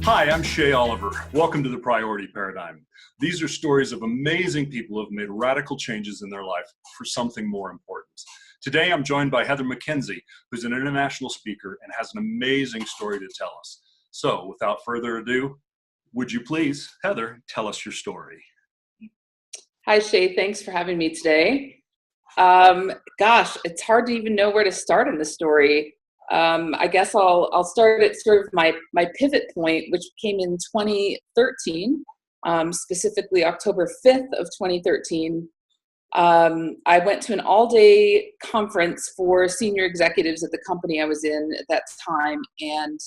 Hi, I'm Shay Oliver. Welcome to The Priority Paradigm. These are stories of amazing people who have made radical changes in their life for something more important. Today, I'm joined by Heather MacKenzie, who's an international speaker and has an amazing story to tell us. So, without further ado, would you please, Heather, tell us your story? Hi, Shay. Thanks for having me today. Gosh, it's hard to even know where to start in the story. I guess I'll start at sort of my pivot point, which came in 2013, specifically October 5th of 2013. I went to an all-day conference for senior executives at the company I was in at that time, and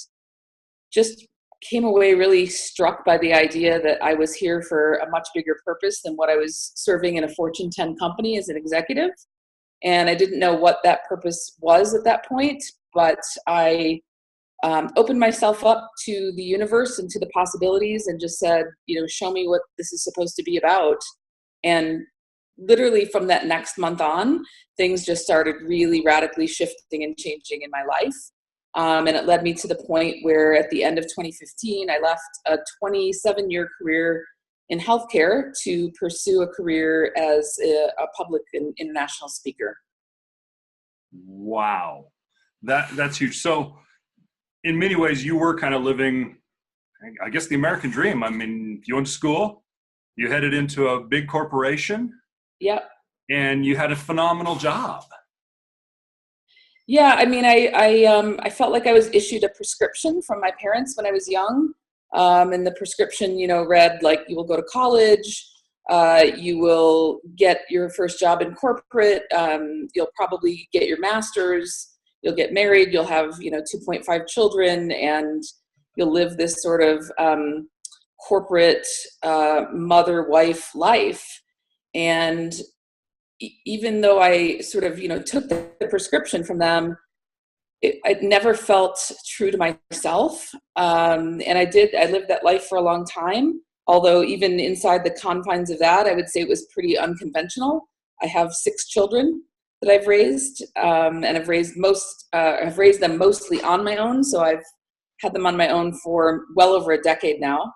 just came away really struck by the idea that I was here for a much bigger purpose than what I was serving in a Fortune 10 company as an executive. And I didn't know what that purpose was at that point, but I opened myself up to the universe and to the possibilities and just said, show me what this is supposed to be about. And literally from that next month on, things just started really radically shifting and changing in my life. And it led me to the point where at the end of 2015, I left a 27-year career in healthcare to pursue a career as a public and international speaker. Wow, that's huge. So in many ways, you were kind of living, I guess, the American dream. I mean, you went to school, you headed into a big corporation. Yep. And you had a phenomenal job. Yeah, I mean, I felt like I was issued a prescription from my parents when I was young. And the prescription, read like, you will go to college, you will get your first job in corporate, you'll probably get your master's, you'll get married, you'll have, 2.5 children, and you'll live this sort of corporate mother-wife life. And even though I sort of, took the prescription from them, I never felt true to myself. And I lived that life for a long time. Although even inside the confines of that, I would say it was pretty unconventional. I have 6 children that I've raised, and I've raised them mostly on my own. So I've had them on my own for well over a decade now.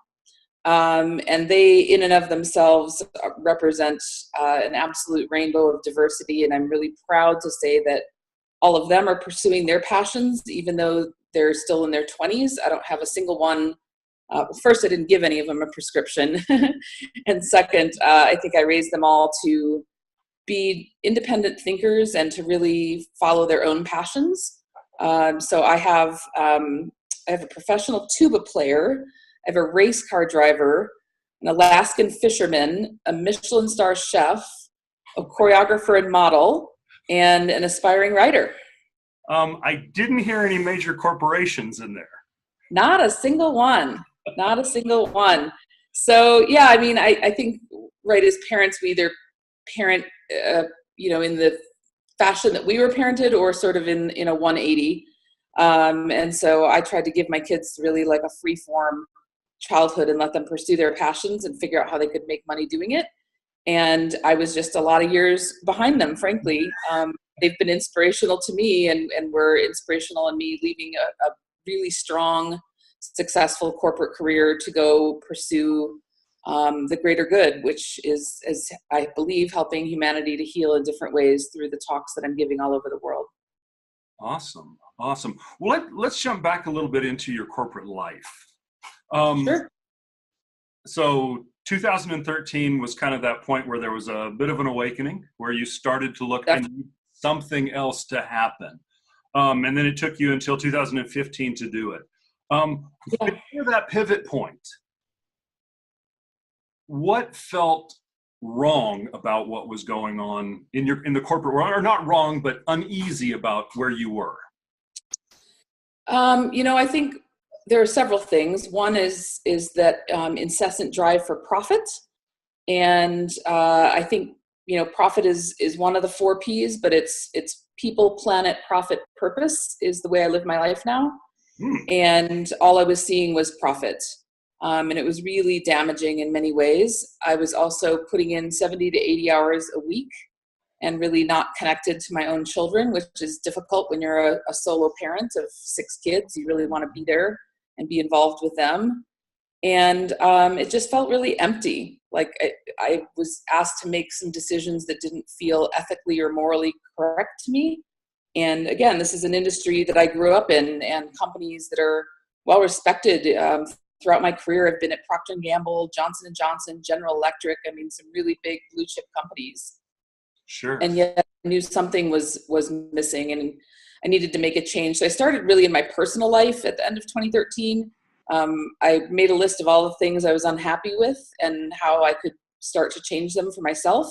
And they, in and of themselves, represent an absolute rainbow of diversity. And I'm really proud to say that all of them are pursuing their passions, even though they're still in their 20s. I don't have a single one. First, I didn't give any of them a prescription. And second, I think I raised them all to be independent thinkers and to really follow their own passions. So I have a professional tuba player, I have a race car driver, an Alaskan fisherman, a Michelin star chef, a choreographer and model, and an aspiring writer. I didn't hear any major corporations in there. Not a single one. Not a single one. So, yeah, I mean, I think, right, as parents, we either parent, in the fashion that we were parented or sort of in a 180. And so I tried to give my kids really like a free form childhood and let them pursue their passions and figure out how they could make money doing it. And I was just a lot of years behind them, frankly. They've been inspirational to me and were inspirational in me leaving a really strong, successful corporate career to go pursue the greater good, which is, as I believe, helping humanity to heal in different ways through the talks that I'm giving all over the world. Awesome. Well, let's jump back a little bit into your corporate life. Sure. So 2013 was kind of that point where there was a bit of an awakening, where you started to look and something else to happen. And then it took you until 2015 to do it. Before that pivot point, what felt wrong about what was going on in the corporate world, or not wrong, but uneasy about where you were? I think there are several things. One is that incessant drive for profit. And I think, profit is one of the 4 Ps, but it's people, planet, profit, purpose is the way I live my life now. And all I was seeing was profit. And it was really damaging in many ways. I was also putting in 70 to 80 hours a week and really not connected to my own children, which is difficult when you're a solo parent of 6 kids. You really want to be there and be involved with them. And it just felt really empty. Like I was asked to make some decisions that didn't feel ethically or morally correct to me. And again, this is an industry that I grew up in, and companies that are well respected throughout my career have been at Procter & Gamble, Johnson & Johnson, General Electric. I mean, some really big blue chip companies. Sure. And yet I knew something was missing, and I needed to make a change. So I started really in my personal life at the end of 2013. I made a list of all the things I was unhappy with and how I could start to change them for myself.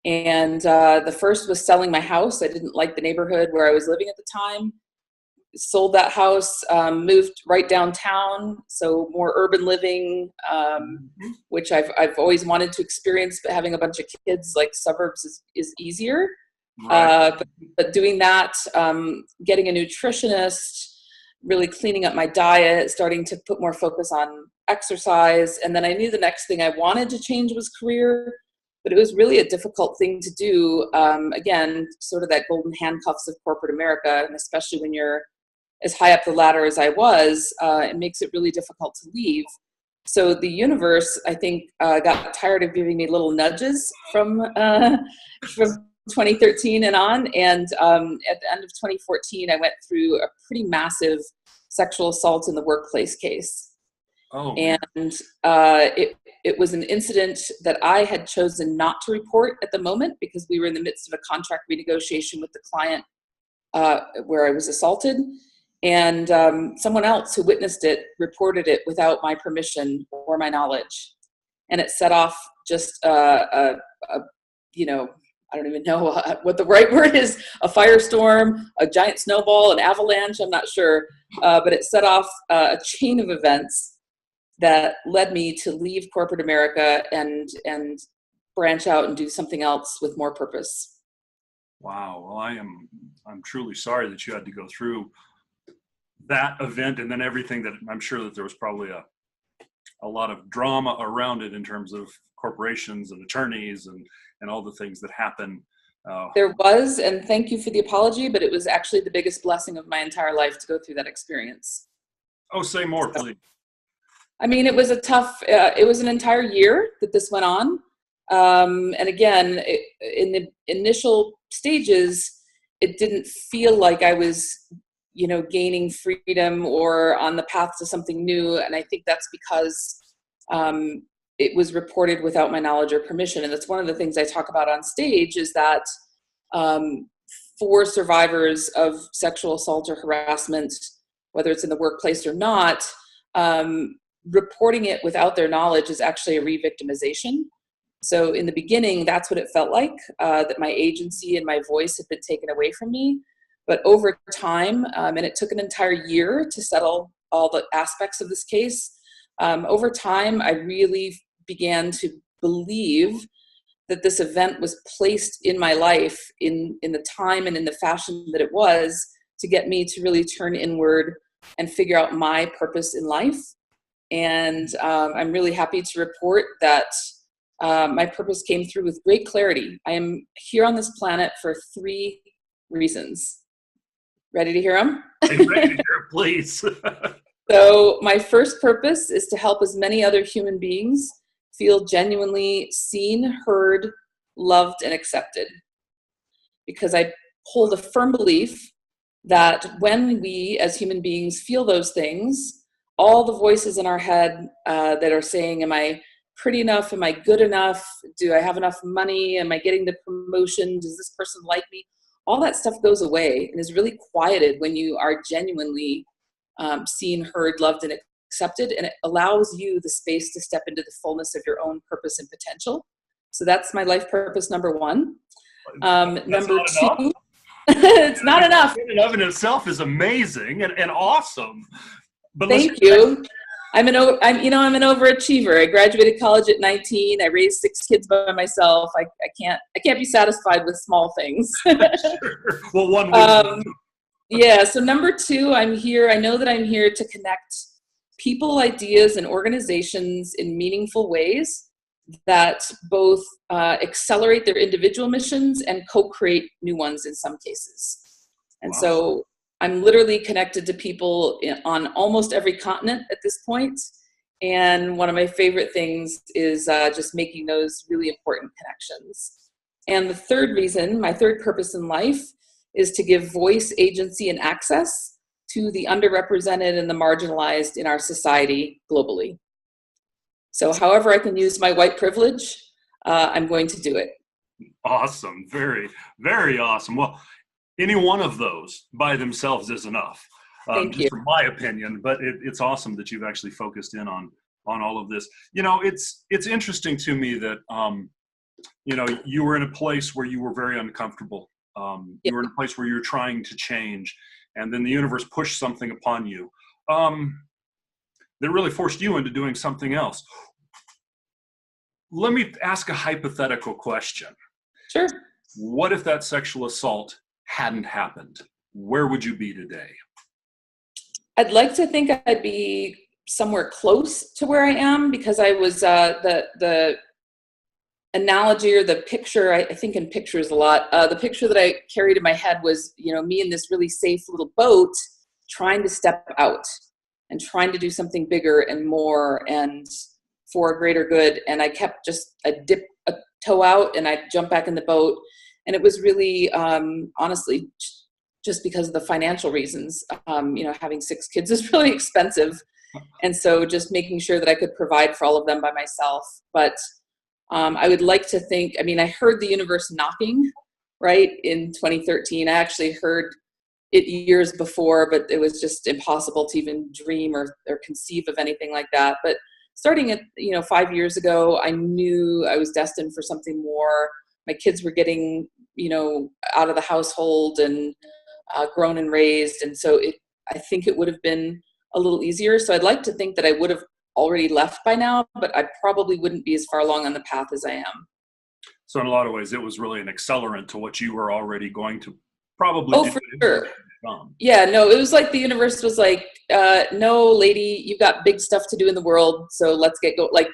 And the first was selling my house. I didn't like the neighborhood where I was living at the time. Sold that house, moved right downtown, so more urban living, which I've always wanted to experience, but having a bunch of kids, like suburbs is easier. Right. But doing that, getting a nutritionist, really cleaning up my diet, starting to put more focus on exercise. And then I knew the next thing I wanted to change was career, but it was really a difficult thing to do. Again, sort of that golden handcuffs of corporate America, and especially when you're as high up the ladder as I was, it makes it really difficult to leave. So the universe, I think, got tired of giving me little nudges from 2013 and on. And at the end of 2014, I went through a pretty massive sexual assault in the workplace case. Oh, and it was an incident that I had chosen not to report at the moment because we were in the midst of a contract renegotiation with the client where I was assaulted. And someone else who witnessed it reported it without my permission or my knowledge. And it set off just I don't even know what the right word is, a firestorm, a giant snowball, an avalanche, I'm not sure. But it set off a chain of events that led me to leave corporate America and branch out and do something else with more purpose. wow. Well, I'm truly sorry that you had to go through that event, and then everything that I'm sure that there was probably a lot of drama around it in terms of corporations and attorneys and all the things that happen. There was, and thank you for the apology, but it was actually the biggest blessing of my entire life to go through that experience. Oh, say more, please. I mean, it was it was an entire year that this went on. And again, in the initial stages, it didn't feel like I was gaining freedom or on the path to something new. And I think that's because it was reported without my knowledge or permission. And that's one of the things I talk about on stage is that for survivors of sexual assault or harassment, whether it's in the workplace or not, reporting it without their knowledge is actually a re-victimization. So in the beginning, that's what it felt like, that my agency and my voice had been taken away from me. But over time, and it took an entire year to settle all the aspects of this case, over time, I really began to believe that this event was placed in my life in the time and in the fashion that it was to get me to really turn inward and figure out my purpose in life. And I'm really happy to report that my purpose came through with great clarity. I am here on this planet for 3 reasons. Ready to hear them? I'm ready to hear, please. So my first purpose is to help as many other human beings feel genuinely seen, heard, loved, and accepted. Because I hold a firm belief that when we as human beings feel those things, all the voices in our head that are saying, am I pretty enough? Am I good enough? Do I have enough money? Am I getting the promotion? Does this person like me? All that stuff goes away and is really quieted when you are genuinely seen, heard, loved, and accepted. And it allows you the space to step into the fullness of your own purpose and potential. So that's my life purpose number 1. Number 2, it's not enough. In and of itself is amazing and awesome. But thank you. I'm an overachiever. I graduated college at 19. I raised 6 kids by myself. I can't be satisfied with small things. Sure. Well, one. Yeah. So number 2, I'm here. I know that I'm here to connect people, ideas, and organizations in meaningful ways that both accelerate their individual missions and co-create new ones in some cases. And Wow. So I'm literally connected to people on almost every continent at this point, And one of my favorite things is just making those really important connections. And the third reason, my third purpose in life, is to give voice, agency, and access to the underrepresented and the marginalized in our society globally. So however I can use my white privilege, I'm going to do it. Awesome. Very, very awesome. Well, any one of those by themselves is enough, Thank you. just from my opinion, but it's awesome that you've actually focused in on all of this. It's interesting to me that, you were in a place where you were very uncomfortable. You were in a place where you were trying to change, and then the universe pushed something upon you that really forced you into doing something else. Let me ask a hypothetical question. Sure. What if that sexual assault hadn't happened? Where would you be today? I'd like to think I'd be somewhere close to where I am, because I was the analogy or the picture, I think in pictures a lot, the picture that I carried in my head was, me in this really safe little boat trying to step out and trying to do something bigger and more and for a greater good. And I kept I'd dip a toe out and I'd jump back in the boat. And it was really, honestly, just because of the financial reasons. Having 6 kids is really expensive. And so just making sure that I could provide for all of them by myself. But I would like to think, I heard the universe knocking, right, in 2013. I actually heard it years before, but it was just impossible to even dream or conceive of anything like that. But starting at, 5 years ago, I knew I was destined for something more. My kids were getting, out of the household and grown and raised. And so I think it would have been a little easier. So I'd like to think that I would have already left by now, but I probably wouldn't be as far along on the path as I am. So in a lot of ways, it was really an accelerant to what you were already going to probably do. For sure. Yeah, no, it was like the universe was like, no, lady, you've got big stuff to do in the world. So let's let's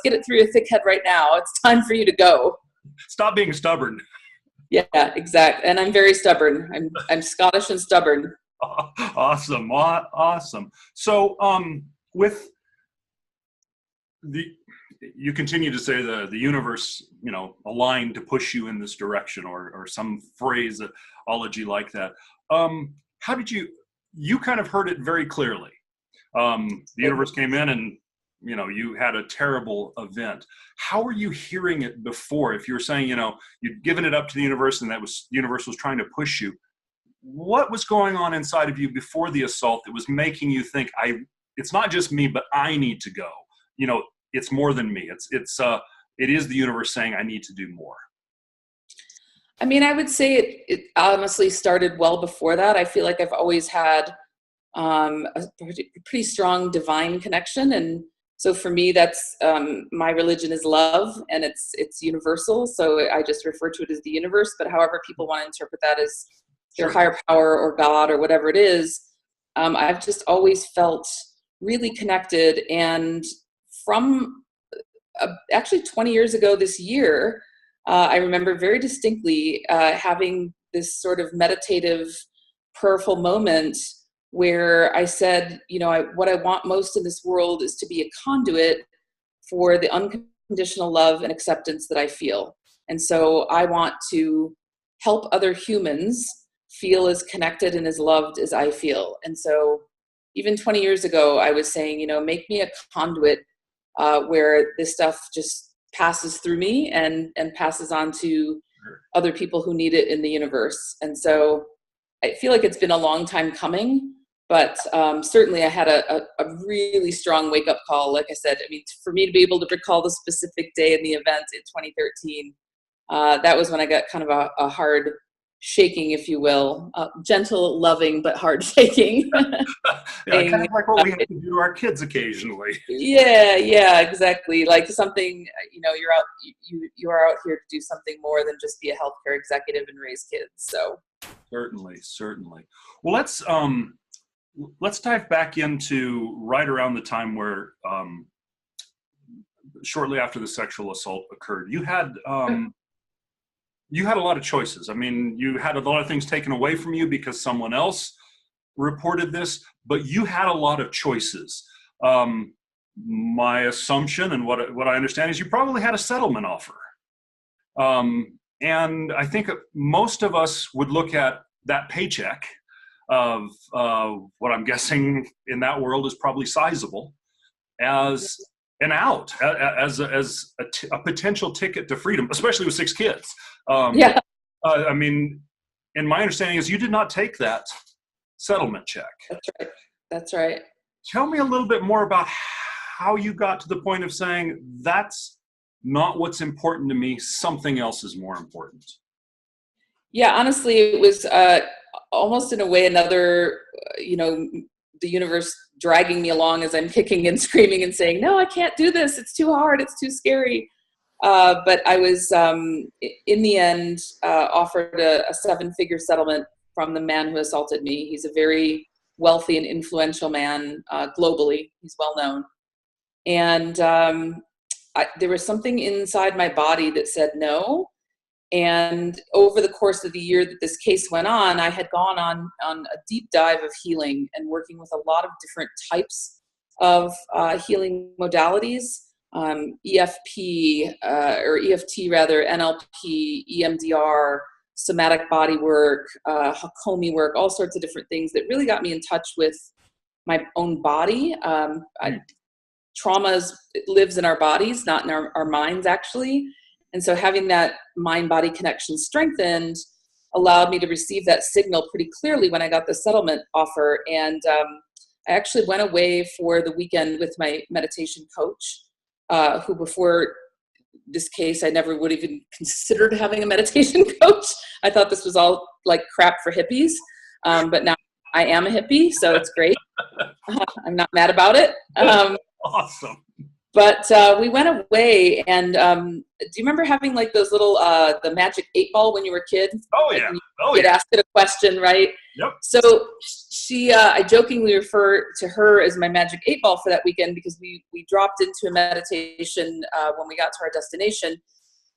get it through your thick head right now. It's time for you to go. Stop being stubborn. Yeah, exactly. And I'm very stubborn. I'm Scottish and stubborn. Awesome. Awesome. So with you continue to say the universe, aligned to push you in this direction, or some phraseology like that. How did you kind of heard it very clearly. The universe came in and, you had a terrible event. How were you hearing it before? If you were saying, you'd given it up to the universe and the universe was trying to push you, what was going on inside of you before the assault that was making you think, it's not just me, but I need to go? It's more than me. It is the universe saying I need to do more. I would say it honestly started well before that. I feel like I've always had a pretty strong divine connection. And so for me, that's my religion is love, and it's universal. So I just refer to it as the universe, but however people want to interpret that as their higher power or God or whatever it is, I've just always felt really connected. And from actually 20 years ago this year, I remember very distinctly having this sort of meditative, prayerful moment where I said, what I want most in this world is to be a conduit for the unconditional love and acceptance that I feel. And so I want to help other humans feel as connected and as loved as I feel. And so even 20 years ago, I was saying, make me a conduit where this stuff just passes through me and passes on to other people who need it in the universe. And so I feel like it's been a long time coming, but certainly I had a really strong wake-up call. Like I said, for me to be able to recall the specific day in the event in 2013, that was when I got kind of a hard shaking, if you will, gentle, loving, but hard shaking. Kind of like what we have to do to our kids occasionally. Yeah, exactly. Like something, you're out, you are out here to do something more than just be a healthcare executive and raise kids. So certainly. Well, let's dive back into right around the time where shortly after the sexual assault occurred, you had a lot of choices. You had a lot of things taken away from you because someone else reported this, but you had a lot of choices. my assumption and what I understand is you probably had a settlement offer. And I think most of us would look at that paycheck of what I'm guessing in that world is probably sizable as an out, as a potential ticket to freedom, especially with 6 kids. Yeah. I mean, and my understanding is you did not take that settlement check. That's right. That's right. Tell me a little bit more about how you got to the point of saying, that's not what's important to me, something else is more important. Yeah, honestly, it was almost in a way another, the universe dragging me along as I'm kicking and screaming and saying, no, I can't do this. It's too hard. It's too scary. But I was, in the end, offered a 7-figure settlement from the man who assaulted me. He's a very wealthy and influential man globally. He's well known. And there was something inside my body that said no. And over the course of the year that this case went on, I had gone on a deep dive of healing and working with a lot of different types of healing modalities, EFP, or EFT rather, NLP, EMDR, somatic body work, Hakomi work, all sorts of different things that really got me in touch with my own body. Trauma lives in our bodies, not in our minds, actually. And so having that mind-body connection strengthened allowed me to receive that signal pretty clearly when I got the settlement offer. And I actually went away for the weekend with my meditation coach, who before this case, I never would have even considered having a meditation coach. I thought this was all like crap for hippies. But now I am a hippie, so it's great. I'm not mad about it. Awesome. But we went away, and do you remember having like those little the magic 8-ball when you were a kid? Oh yeah. You'd ask it a question, right? Yep. So she, I jokingly refer to her as my magic 8-ball for that weekend because we dropped into a meditation when we got to our destination,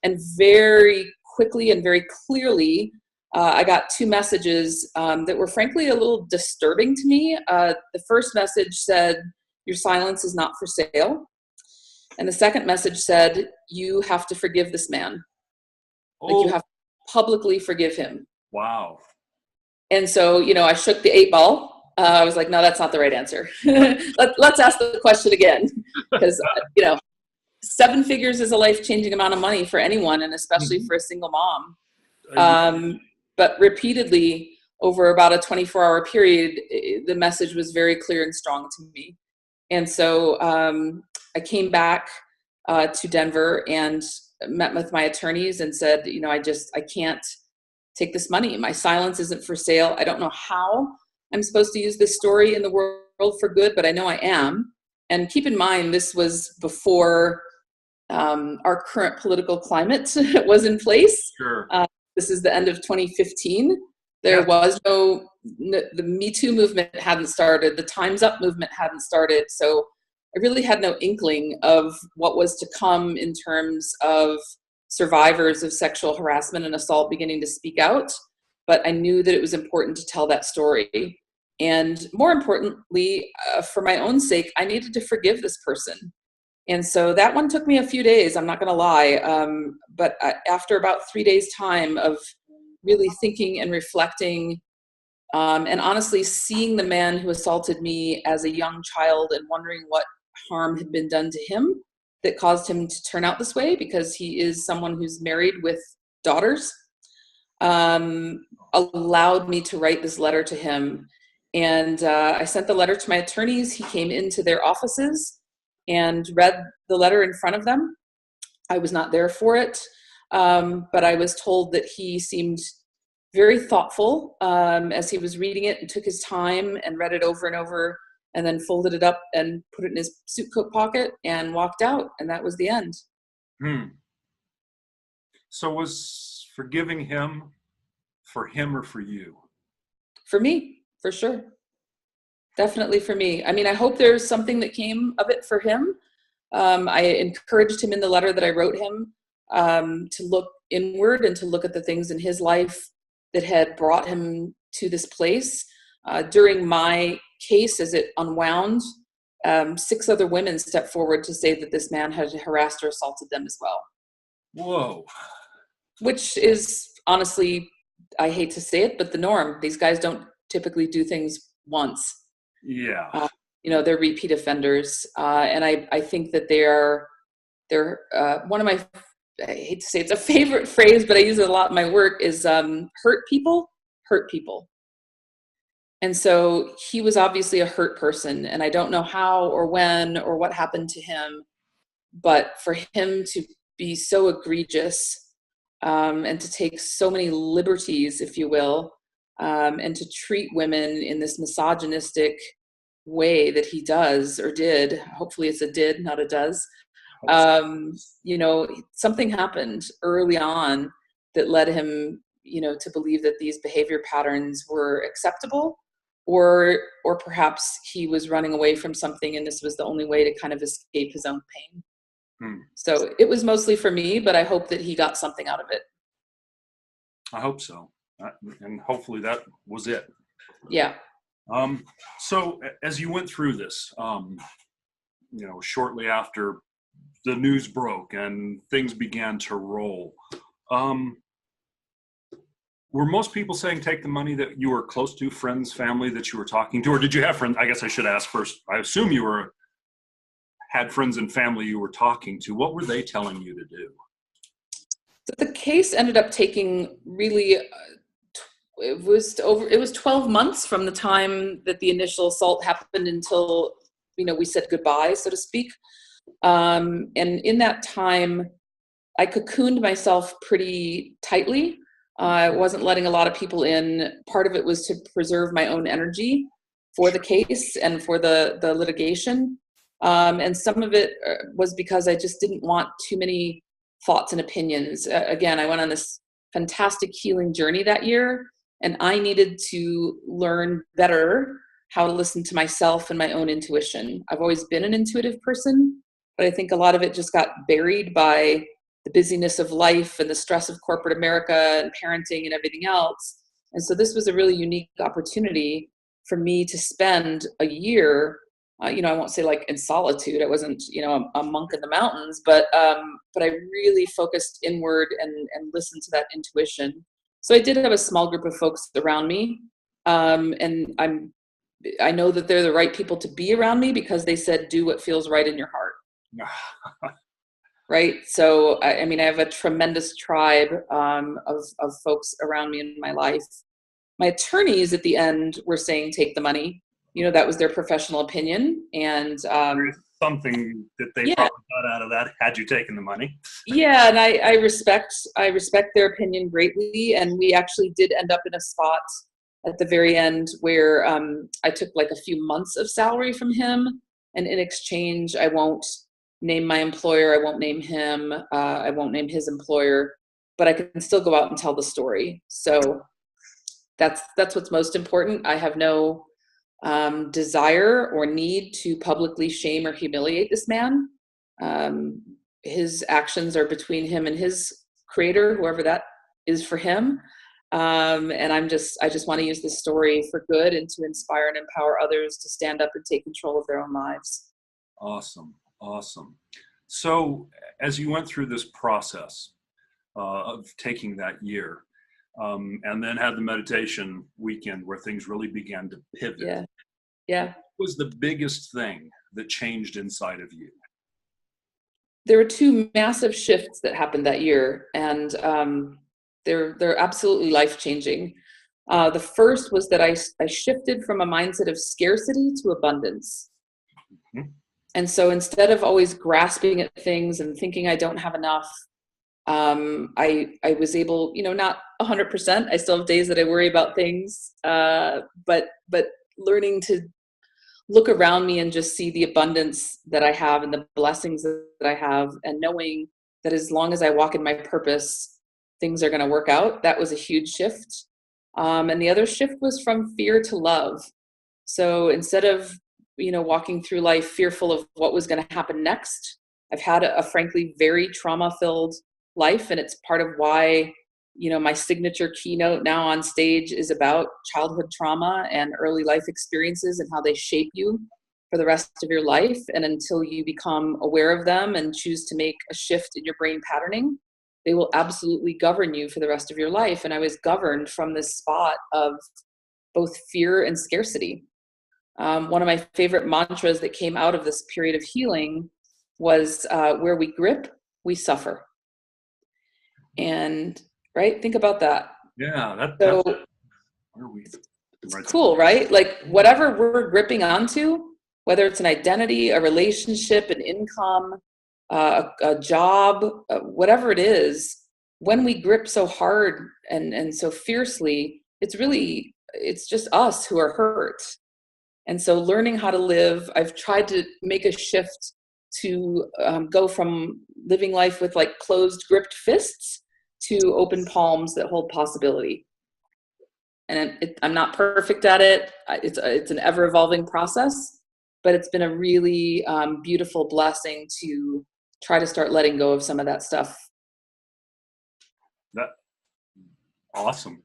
and very quickly and very clearly, I got 2 messages that were frankly a little disturbing to me. The first message said, "Your silence is not for sale." And the second message said, "You have to forgive this man. Like you have to publicly forgive him." Wow. And so, I shook the 8-ball. I was like, no, that's not the right answer. Let's ask the question again. Because, 7 figures is a life-changing amount of money for anyone, and especially for a single mom. But repeatedly, over about a 24-hour period, the message was very clear and strong to me. And so I came back to Denver and met with my attorneys and said, I can't take this money. My silence isn't for sale. I don't know how I'm supposed to use this story in the world for good, but I know I am. And keep in mind, this was before our current political climate was in place. Sure. This is the end of 2015. There was the Me Too movement hadn't started. The Time's Up movement hadn't started. So I really had no inkling of what was to come in terms of survivors of sexual harassment and assault beginning to speak out. But I knew that it was important to tell that story. And more importantly, for my own sake, I needed to forgive this person. And so that one took me a few days, I'm not going to lie. But after about 3 days' time of really thinking and reflecting, and honestly seeing the man who assaulted me as a young child and wondering what harm had been done to him that caused him to turn out this way, because he is someone who's married with daughters, allowed me to write this letter to him. And I sent the letter to my attorneys. He came into their offices and read the letter in front of them. I was not there for it, but I was told that he seemed very thoughtful as he was reading it and took his time and read it over and over, and then folded it up and put it in his suit coat pocket and walked out. And that was the end. So was forgiving him for him or for you? For me, for sure. Definitely for me. I mean, I hope there's something that came of it for him. I encouraged him in the letter that I wrote him to look inward and to look at the things in his life that had brought him to this place. During my case, as it unwound 6 other women stepped forward to say that this man had harassed or assaulted them as well. Whoa. Which is honestly, I hate to say it, but the norm. These guys don't typically do things once. Yeah. They're repeat offenders. And I think that they're one of my, I hate to say it's a favorite phrase, but I use it a lot in my work, is hurt people hurt people. And so he was obviously a hurt person, and I don't know how or when or what happened to him, but for him to be so egregious and to take so many liberties, if you will, and to treat women in this misogynistic way that he does or did. Hopefully it's a did, not a does. Something happened early on that led him, to believe that these behavior patterns were acceptable, or perhaps he was running away from something and this was the only way to kind of escape his own pain. So it was mostly for me, but I hope that he got something out of it. I hope so. And hopefully that was it. Yeah. So as you went through this, shortly after the news broke and things began to roll, were most people saying take the money that you were close to, friends, family that you were talking to, or did you have friends? I guess I should ask first. I assume you had friends and family you were talking to. What were they telling you to do? The case ended up taking really, it was 12 months from the time that the initial assault happened until, we said goodbye, so to speak. And in that time, I cocooned myself pretty tightly. I wasn't letting a lot of people in. Part of it was to preserve my own energy for the case and for the litigation. And some of it was because I just didn't want too many thoughts and opinions. Again, I went on this fantastic healing journey that year, and I needed to learn better how to listen to myself and my own intuition. I've always been an intuitive person, but I think a lot of it just got buried by the busyness of life and the stress of corporate America and parenting and everything else. And so this was a really unique opportunity for me to spend a year, I won't say like in solitude. I wasn't, a monk in the mountains, but I really focused inward and listened to that intuition. So I did have a small group of folks around me. And I know that they're the right people to be around me because they said, do what feels right in your heart. Right. So, I have a tremendous tribe of folks around me in my life. My attorneys at the end were saying, take the money. That was their professional opinion. And something that they probably got out of that had you taken the money. Yeah. And I respect their opinion greatly. And we actually did end up in a spot at the very end where I took like a few months of salary from him. And in exchange, I won't name my employer. I won't name him. I won't name his employer, but I can still go out and tell the story. So that's what's most important. I have no desire or need to publicly shame or humiliate this man. His actions are between him and his creator, whoever that is for him. And I just want to use this story for good and to inspire and empower others to stand up and take control of their own lives. Awesome. So as you went through this process of taking that year, and then had the meditation weekend where things really began to pivot. Yeah. What was the biggest thing that changed inside of you? There were 2 massive shifts that happened that year, and they're absolutely life-changing. The first was that I shifted from a mindset of scarcity to abundance. Mm-hmm. And so instead of always grasping at things and thinking I don't have enough, I was able, not 100%. I still have days that I worry about things, but learning to look around me and just see the abundance that I have and the blessings that I have, and knowing that as long as I walk in my purpose, things are going to work out. That was a huge shift. And the other shift was from fear to love. So instead of walking through life fearful of what was going to happen next, I've had a frankly very trauma-filled life, and it's part of why my signature keynote now on stage is about childhood trauma and early life experiences and how they shape you for the rest of your life. And until you become aware of them and choose to make a shift in your brain patterning, they will absolutely govern you for the rest of your life. And I was governed from this spot of both fear and scarcity. One of my favorite mantras that came out of this period of healing was where we grip, we suffer. And right, think about that. Yeah, So it's cool, right? Like whatever we're gripping onto, whether it's an identity, a relationship, an income, a job, whatever it is, when we grip so hard and so fiercely, it's just us who are hurt. And so learning how to live, I've tried to make a shift to go from living life with like closed gripped fists to open palms that hold possibility. And I'm not perfect at it. It's an ever evolving process, but it's been a really beautiful blessing to try to start letting go of some of that stuff. Awesome.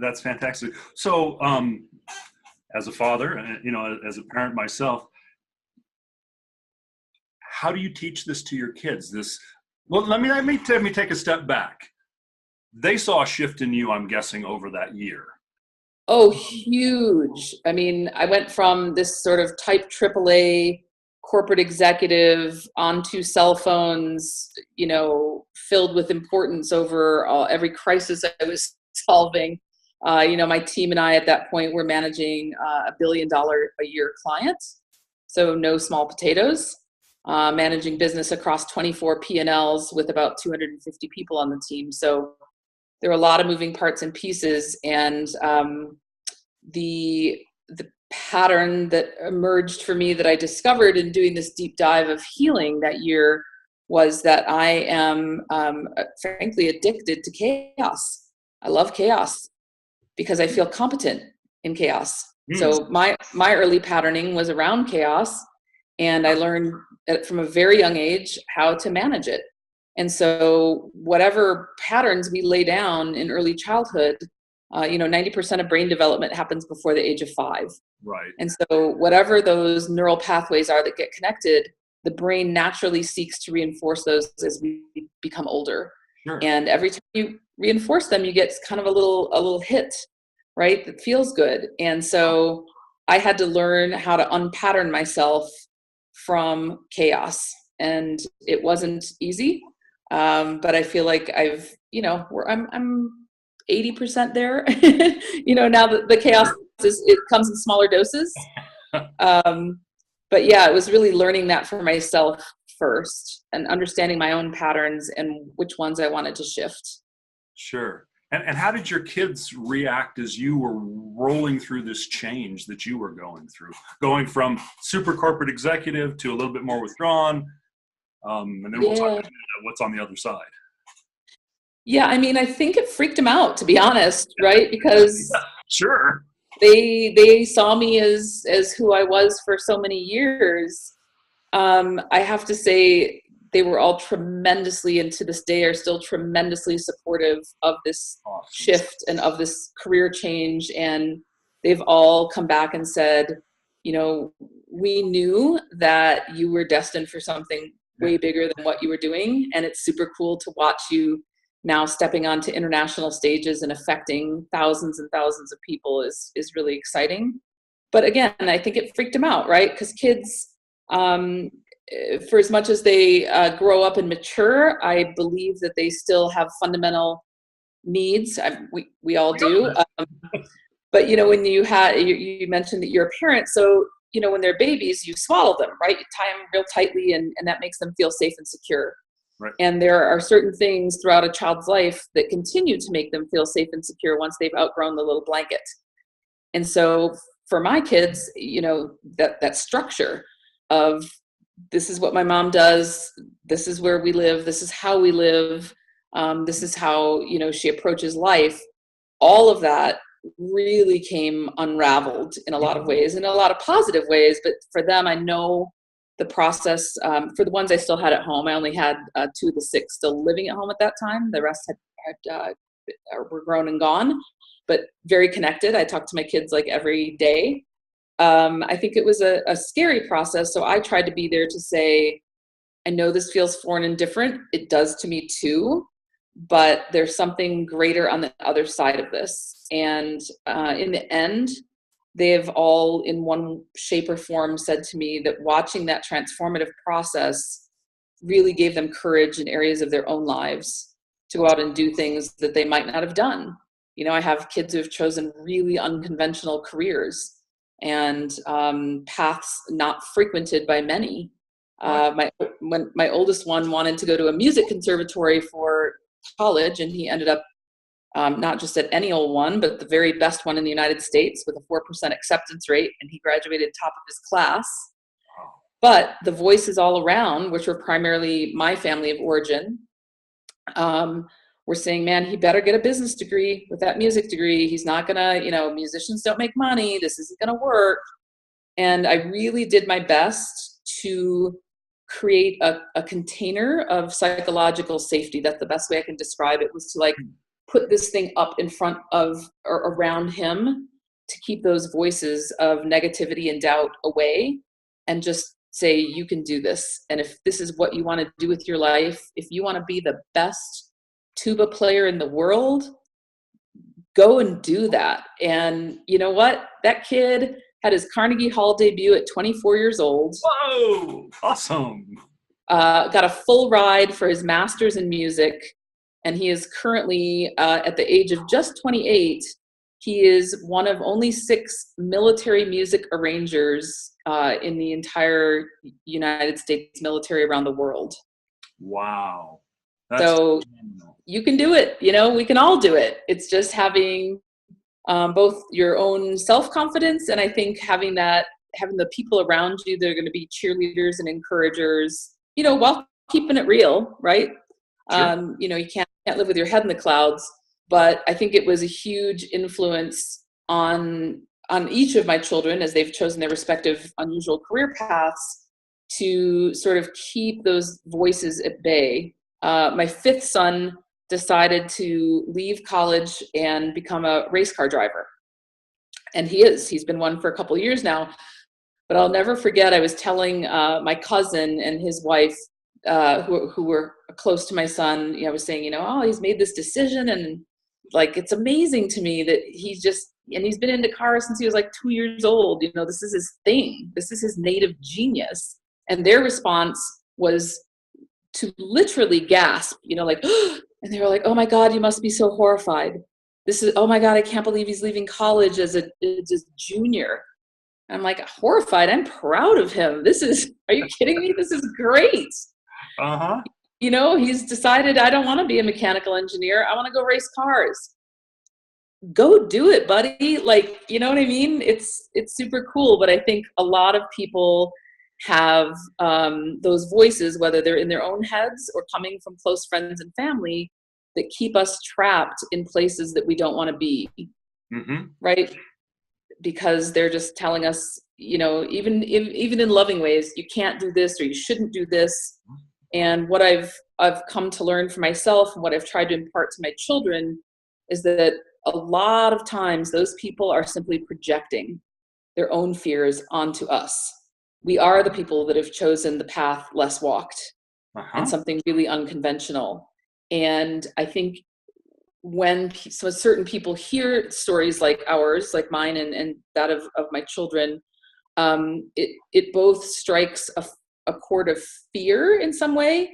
That's fantastic. So, as a father, and as a parent myself, how do you teach this to your kids? Well, let me take a step back. They saw a shift in you, I'm guessing, over that year. Oh, huge. I mean, I went from this sort of type AAA corporate executive onto cell phones, filled with importance over every crisis I was solving. My team and I at that point were managing $1 billion a year client. So no small potatoes, managing business across 24 P&Ls with about 250 people on the team. So there were a lot of moving parts and pieces. And the pattern that emerged for me that I discovered in doing this deep dive of healing that year was that I am frankly addicted to chaos. I love chaos because I feel competent in chaos. So my early patterning was around chaos, and I learned from a very young age how to manage it. And so whatever patterns we lay down in early childhood, 90% of brain development happens before the age of 5. Right. And so whatever those neural pathways are that get connected, the brain naturally seeks to reinforce those as we become older. Sure. And every time you reinforce them, you get kind of a little hit, right? That feels good. And so I had to learn how to unpattern myself from chaos. And it wasn't easy. But I feel like I'm 80% there. Now the chaos it comes in smaller doses. But yeah, it was really learning that for myself first and understanding my own patterns and which ones I wanted to shift. Sure. And how did your kids react as you were rolling through this change that you were going through, going from super corporate executive to a little bit more withdrawn? And then we'll talk about what's on the other side. Yeah, I mean, I think it freaked them out, to be honest, right? Because sure, they saw me as who I was for so many years. I have to say they were all tremendously, and to this day are still tremendously supportive of this shift and of this career change. And they've all come back and said, we knew that you were destined for something way bigger than what you were doing. And it's super cool to watch you now stepping onto international stages and affecting thousands and thousands of people is really exciting. But again, I think it freaked them out, right? Because kids, for as much as they grow up and mature, I believe that they still have fundamental needs. We all do. But when you mentioned that you're a parent, so when they're babies, you swaddle them, right? You tie them real tightly, and that makes them feel safe and secure. Right. And there are certain things throughout a child's life that continue to make them feel safe and secure once they've outgrown the little blanket. And so for my kids, that structure of this is what my mom does, this is where we live, this is how we live, this is how she approaches life, all of that really came unraveled in a lot of ways, in a lot of positive ways. But for them, I know the process, for the ones I still had at home, I only had 2 of the 6 still living at home at that time. The rest were grown and gone, but very connected. I talked to my kids like every day. I think it was a scary process. So I tried to be there to say, I know this feels foreign and different. It does to me too, but there's something greater on the other side of this. And in the end, they have all in one shape or form said to me that watching that transformative process really gave them courage in areas of their own lives to go out and do things that they might not have done. You know, I have kids who have chosen really unconventional careers and paths not frequented by many. When my oldest one wanted to go to a music conservatory for college, and he ended up not just at any old one, but the very best one in the United States with a 4% acceptance rate, and he graduated top of his class. But the voices all around, which were primarily my family of origin, were saying, man, he better get a business degree with that music degree. He's not gonna, musicians don't make money. This isn't gonna work. And I really did my best to create a container of psychological safety. That's the best way I can describe it, was to put this thing up in front of or around him to keep those voices of negativity and doubt away, and just say, you can do this. And if this is what you want to do with your life, if you want to be the best tuba player in the world, go and do that. And you know what? That kid had his Carnegie Hall debut at 24 years old. Whoa, awesome. Got a full ride for his master's in music. And he is currently, at the age of just 28, he is one of only 6 military music arrangers in the entire United States military around the world. Wow. So you can do it. We can all do it. It's just having both your own self-confidence, and I think having the people around you that are going to be cheerleaders and encouragers, while keeping it real, right? Sure. You can't live with your head in the clouds, but I think it was a huge influence on each of my children as they've chosen their respective unusual career paths to sort of keep those voices at bay. My 5th son decided to leave college and become a race car driver. And he's been one for a couple of years now, but I'll never forget, I was telling my cousin and his wife, who were close to my son, I was saying, he's made this decision, and it's amazing to me that he's been into cars since he was 2 years old. This is his thing. This is his native genius. And their response was to literally gasp, and they were like, oh my God, you must be so horrified. Oh my God, I can't believe he's leaving college as a junior. And I'm like, horrified? I'm proud of him. Are you kidding me? This is great. Uh-huh. He's decided, I don't want to be a mechanical engineer. I want to go race cars. Go do it, buddy. You know what I mean? It's super cool. But I think a lot of people have those voices, whether they're in their own heads or coming from close friends and family, that keep us trapped in places that we don't want to be. Mm-hmm. Right? Because they're just telling us, even in loving ways, you can't do this or you shouldn't do this. And what I've come to learn for myself, and what I've tried to impart to my children, is that a lot of times those people are simply projecting their own fears onto us. We are the people that have chosen the path less walked, and something really unconventional. And I think when certain people hear stories like ours, like mine and that of my children, it both strikes a chord of fear in some way,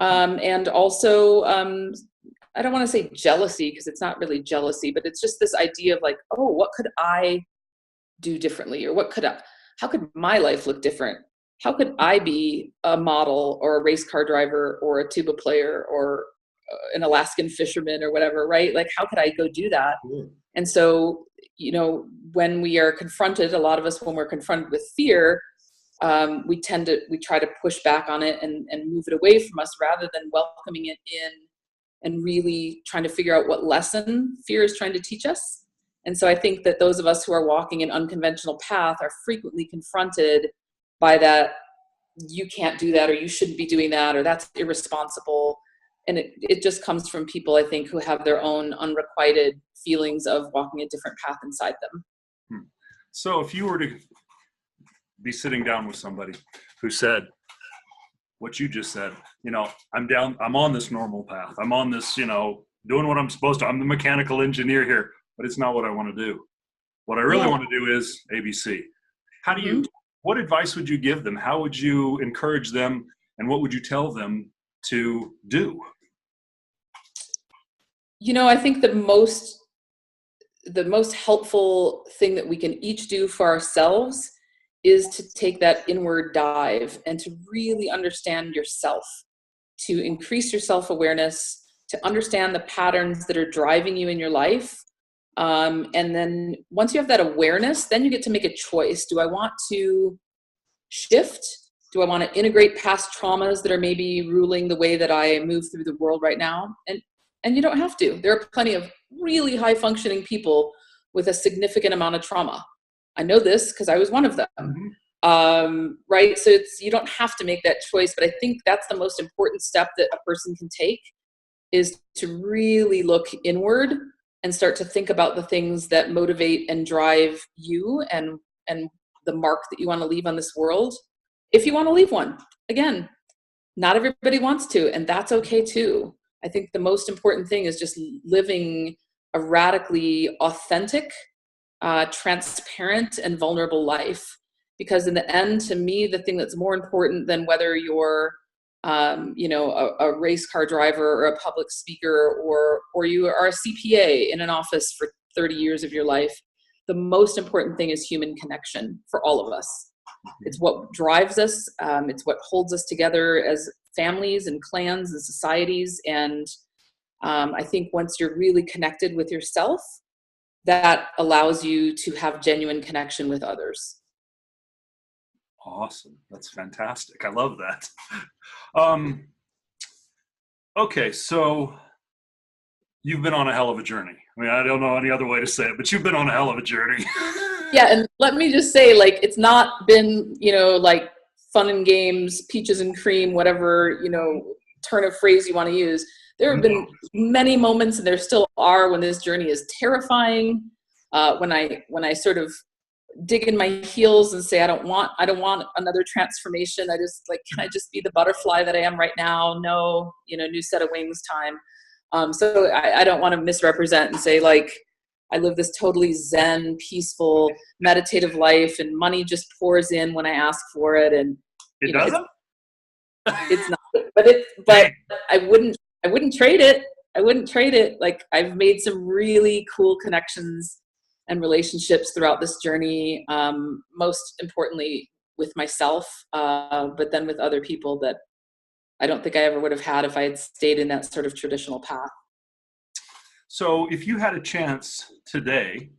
and also I don't want to say jealousy, because it's not really jealousy, but it's just this idea of oh, what could I do differently, or how could my life look different? How could I be a model or a race car driver or a tuba player or an Alaskan fisherman or whatever, right? How could I go do that? Yeah. And so, when we are confronted, a lot of us, when we're confronted with fear, we try to push back on it and move it away from us, rather than welcoming it in and really trying to figure out what lesson fear is trying to teach us. And so I think that those of us who are walking an unconventional path are frequently confronted by that, you can't do that, or you shouldn't be doing that, or that's irresponsible. And it just comes from people, I think, who have their own unrequited feelings of walking a different path inside them. So if you were to be sitting down with somebody who said what you just said. You know, I'm on this normal path. I'm on this, you know, doing what I'm supposed to. I'm the mechanical engineer here, but it's not what I want to do. What I really want to do is ABC. How do you, what advice would you give them? How would you encourage them? And what would you tell them to do? You know, I think the most helpful thing that we can each do for ourselves is to take that inward dive and to really understand yourself, to increase your self-awareness, to understand the patterns that are driving you in your life. And then once you have that awareness, then you get to make a choice. Do I want to shift? Do I want to integrate past traumas that are maybe ruling the way that I move through the world right now? And you don't have to. There are plenty of really high functioning people with a significant amount of trauma. I know this because I was one of them. Right? So you don't have to make that choice, but I think that's the most important step that a person can take, is to really look inward and start to think about the things that motivate and drive you and the mark that you want to leave on this world. If you want to leave one, again, not everybody wants to, and that's okay too. I think the most important thing is just living a radically authentic, transparent, and vulnerable life. Because in the end, to me, the thing that's more important than whether you're, you know, a race car driver or a public speaker, or you are a CPA in an office for 30 years of your life, the most important thing is human connection for all of us. It's what drives us. It's what holds us together as families and clans and societies. And I think once you're really connected with yourself, that allows you to have genuine connection with others. Awesome. That's fantastic. I love that. Okay, so you've been on a hell of a journey. I mean, I don't know any other way to say it, but you've been on a hell of a journey. Yeah, and let me just say, like, it's not been, you know, like fun and games, peaches and cream, whatever, you know, turn of phrase you want to use. There have been many moments, and there still are, when this journey is terrifying. When I sort of dig in my heels and say, I don't want another transformation. I just, like, can I just be the butterfly that I am right now? No, you know, new set of wings time. So I don't want to misrepresent and say, like, I live this totally zen, peaceful, meditative life, and money just pours in when I ask for it. And it doesn't. It's not, but I wouldn't trade it. I wouldn't trade it. Like, I've made some really cool connections and relationships throughout this journey. Most importantly with myself, but then with other people that I don't think I ever would have had if I had stayed in that sort of traditional path. So if you had a chance today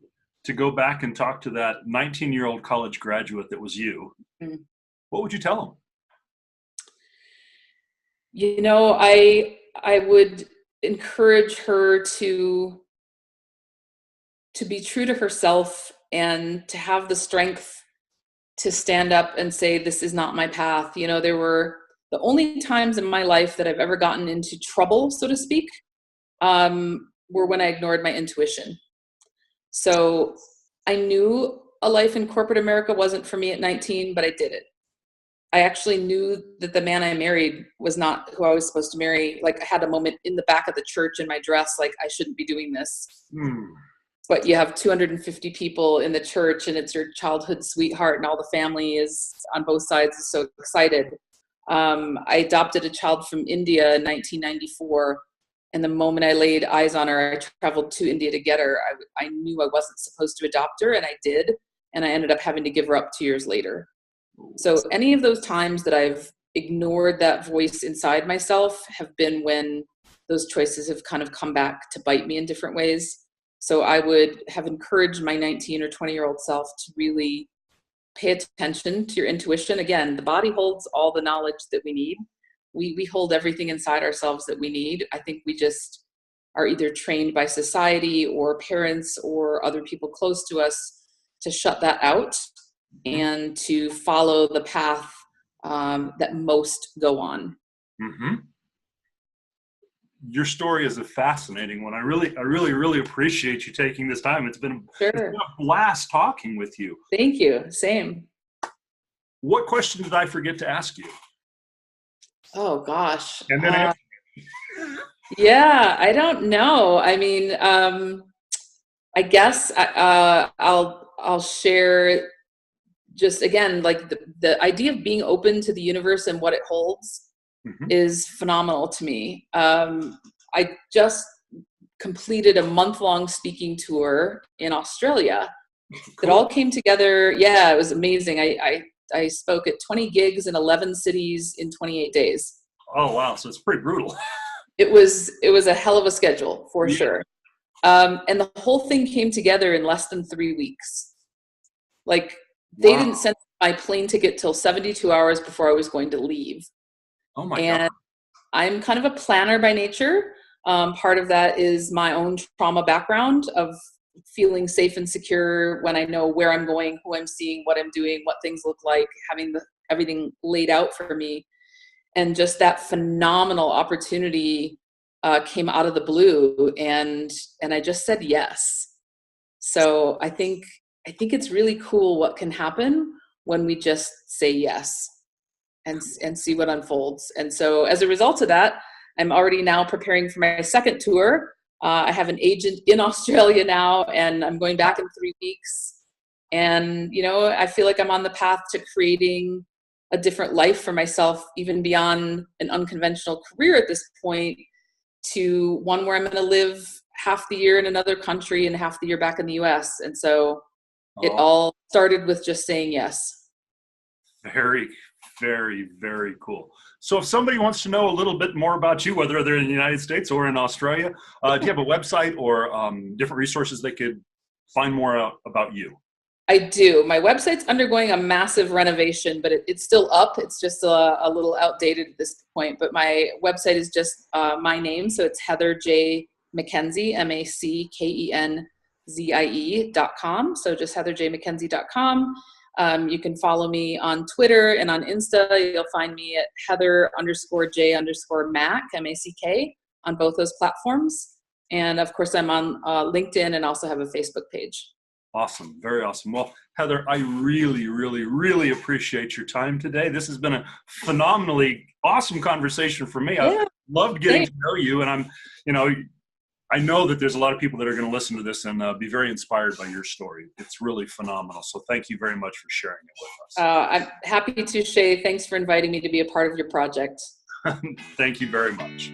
to go back and talk to that 19-year-old college graduate that was you, what would you tell him? You know, I would encourage her to be true to herself and to have the strength to stand up and say, this is not my path. You know, there were the only times in my life that I've ever gotten into trouble, so to speak, were when I ignored my intuition. So I knew a life in corporate America wasn't for me at 19, but I did it. I actually knew that the man I married was not who I was supposed to marry. Like, I had a moment in the back of the church in my dress, like, I shouldn't be doing this. But you have 250 people in the church, and it's your childhood sweetheart, and all the family is on both sides is so excited. I adopted a child from India in 1994. And the moment I laid eyes on her, I traveled to India to get her. I knew I wasn't supposed to adopt her, and I did. And I ended up having to give her up 2 years later. So any of those times that I've ignored that voice inside myself have been when those choices have kind of come back to bite me in different ways. So I would have encouraged my 19 or 20-year-old self to really pay attention to your intuition. Again, the body holds all the knowledge that we need. We hold everything inside ourselves that we need. I think we just are either trained by society or parents or other people close to us to shut that out and to follow the path that most go on. Your story is a fascinating one. I really appreciate you taking this time. It's been a blast talking with you. Thank you. Same. What question did I forget to ask you? Oh gosh. And then Yeah, I don't know. I mean, I guess I'll share just again, like the idea of being open to the universe and what it holds is phenomenal to me. I just completed a month-long speaking tour in Australia. Cool. It all came together. Yeah, it was amazing. I spoke at 20 gigs in 11 cities in 28 days. Oh, wow. So it's pretty brutal. It was a hell of a schedule for sure. And the whole thing came together in less than 3 weeks. Like they didn't send my plane ticket till 72 hours before I was going to leave. Oh my God. I'm kind of a planner by nature. Part of that is my own trauma background of feeling safe and secure when I know where I'm going, who I'm seeing, what I'm doing, what things look like, having everything laid out for me. And just that phenomenal opportunity came out of the blue, and I just said yes. So I think it's really cool what can happen when we just say yes and see what unfolds. And so as a result of that, I'm already now preparing for my second tour. I have an agent in Australia now, and I'm going back in 3 weeks. And, you know, I feel like I'm on the path to creating a different life for myself, even beyond an unconventional career at this point, to one where I'm going to live half the year in another country and half the year back in the US. And so it all started with just saying yes. Very, very, very cool. So if somebody wants to know a little bit more about you, whether they're in the United States or in Australia, do you have a website or different resources they could find more out about you? I do. My website's undergoing a massive renovation, but it's still up. It's just a little outdated at this point. But my website is just my name. So it's Heather J. MacKenzie, MacKenzie.com. So just heatherjmackenzie.com. You can follow me on Twitter and on Insta. You'll find me at Heather_J_Mac, MACK, on both those platforms. And of course, I'm on LinkedIn and also have a Facebook page. Awesome. Very awesome. Well, Heather, I really, really, really appreciate your time today. This has been a phenomenally awesome conversation for me. Yeah. I loved getting to know you. And I know that there's a lot of people that are going to listen to this and be very inspired by your story. It's really phenomenal. So thank you very much for sharing it with us. I'm happy to, Shay. Thanks for inviting me to be a part of your project. Thank you very much.